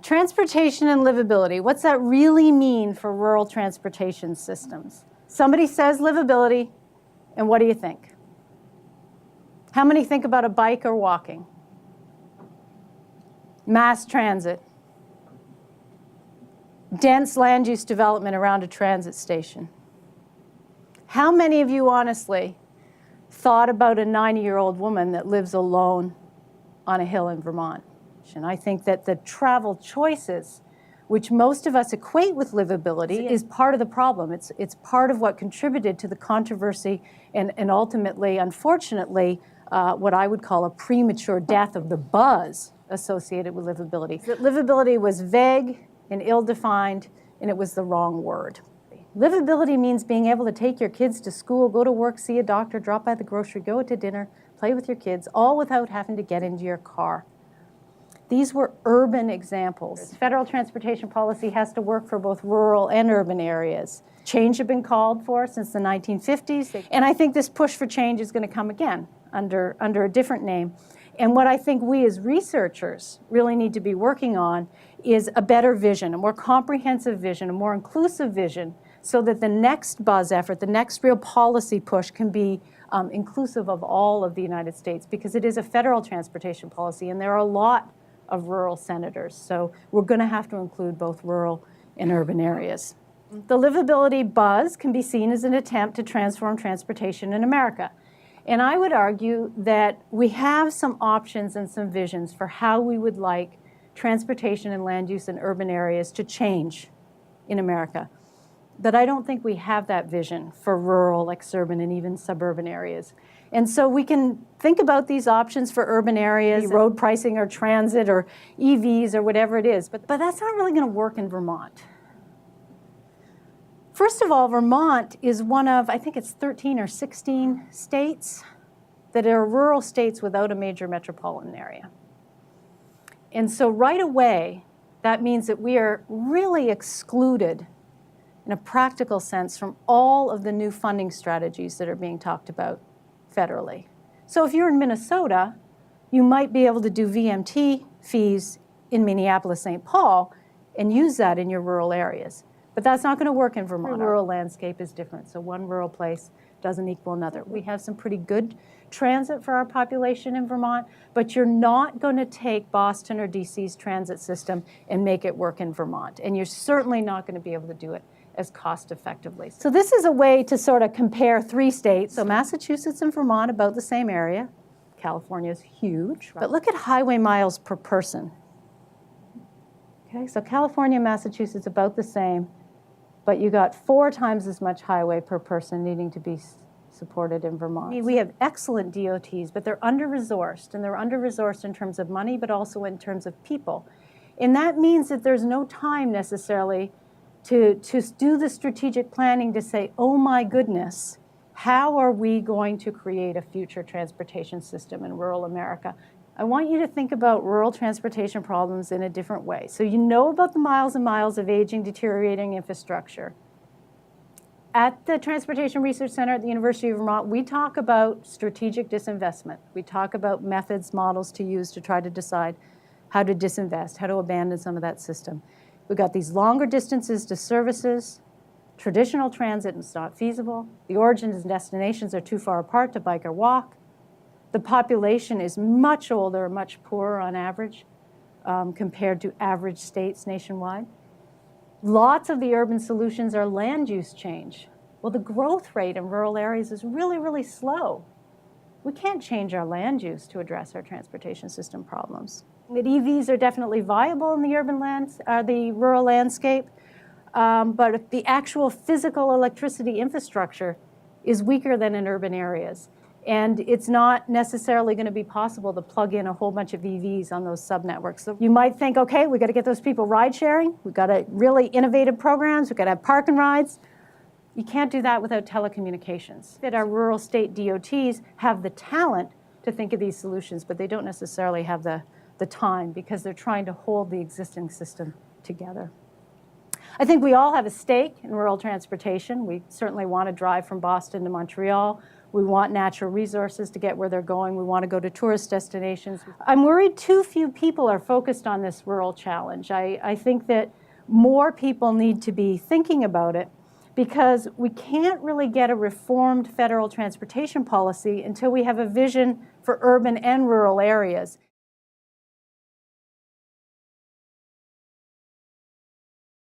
Transportation and livability. What's that really mean for rural transportation systems? Somebody says livability, and what do you think? How many think about a bike or walking? Mass transit. Dense land use development around a transit station. How many of you honestly thought about a 90-year-old woman that lives alone on a hill in Vermont? And I think that the travel choices, which most of us equate with livability, is part of the problem. It's part of what contributed to the controversy and ultimately, unfortunately, what I would call a premature death of the buzz associated with livability. That livability was vague and ill-defined, and it was the wrong word. Livability means being able to take your kids to school, go to work, see a doctor, drop by the grocery, go to dinner, play with your kids, all without having to get into your car. These were urban examples. Federal transportation policy has to work for both rural and urban areas. Change had been called for since the 1950s, and I think this push for change is going to come again under a different name. And what I think we as researchers really need to be working on is a better vision, a more comprehensive vision, a more inclusive vision, so that the next buzz effort, the next real policy push can be inclusive of all of the United States, because it is a federal transportation policy, and there are a lot of rural senators. So we're going to have to include both rural and urban areas. The livability buzz can be seen as an attempt to transform transportation in America. And I would argue that we have some options and some visions for how we would like transportation and land use in urban areas to change in America. But I don't think we have that vision for rural, exurban, and even suburban areas. And so we can think about these options for urban areas, road pricing or transit or EVs or whatever it is, but that's not really going to work in Vermont. First of all, Vermont is one of, I think it's 13 or 16 states that are rural states without a major metropolitan area. And so right away, that means that we are really excluded in a practical sense from all of the new funding strategies that are being talked about federally. So if you're in Minnesota, you might be able to do VMT fees in Minneapolis-St. Paul and use that in your rural areas. But that's not going to work in Vermont. The rural landscape is different, so one rural place doesn't equal another. We have some pretty good transit for our population in Vermont, but you're not going to take Boston or DC's transit system and make it work in Vermont. And you're certainly not going to be able to do it as cost effectively. So this is a way to sort of compare three states. So Massachusetts and Vermont, about the same area. California is huge. But look at highway miles per person. Okay, so California and Massachusetts about the same, but you got 4 times as much highway per person needing to be supported in Vermont. We have excellent DOTs, but they're under-resourced, and they're under-resourced in terms of money, but also in terms of people. And that means that there's no time necessarily to do the strategic planning to say, oh my goodness, how are we going to create a future transportation system in rural America? I want you to think about rural transportation problems in a different way. So you know about the miles and miles of aging, deteriorating infrastructure. At the Transportation Research Center at the University of Vermont, we talk about strategic disinvestment. We talk about methods, models to use to try to decide how to disinvest, how to abandon some of that system. We've got these longer distances to services. Traditional transit is not feasible. The origins and destinations are too far apart to bike or walk. The population is much older, much poorer on average compared to average states nationwide. Lots of the urban solutions are land use change. Well, the growth rate in rural areas is really, really slow. We can't change our land use to address our transportation system problems. That EVs are definitely viable in the the rural landscape, but the actual physical electricity infrastructure is weaker than in urban areas. And it's not necessarily going to be possible to plug in a whole bunch of EVs on those subnetworks. So you might think, okay, we've got to get those people ride sharing. We've got to really innovative programs. We've got to have park and rides. You can't do that without telecommunications. That our rural state DOTs have the talent to think of these solutions, but they don't necessarily have the time because they're trying to hold the existing system together. I think we all have a stake in rural transportation. We certainly want to drive from Boston to Montreal. We want natural resources to get where they're going. We want to go to tourist destinations. I'm worried too few people are focused on this rural challenge. I think that more people need to be thinking about it, because we can't really get a reformed federal transportation policy until we have a vision for urban and rural areas.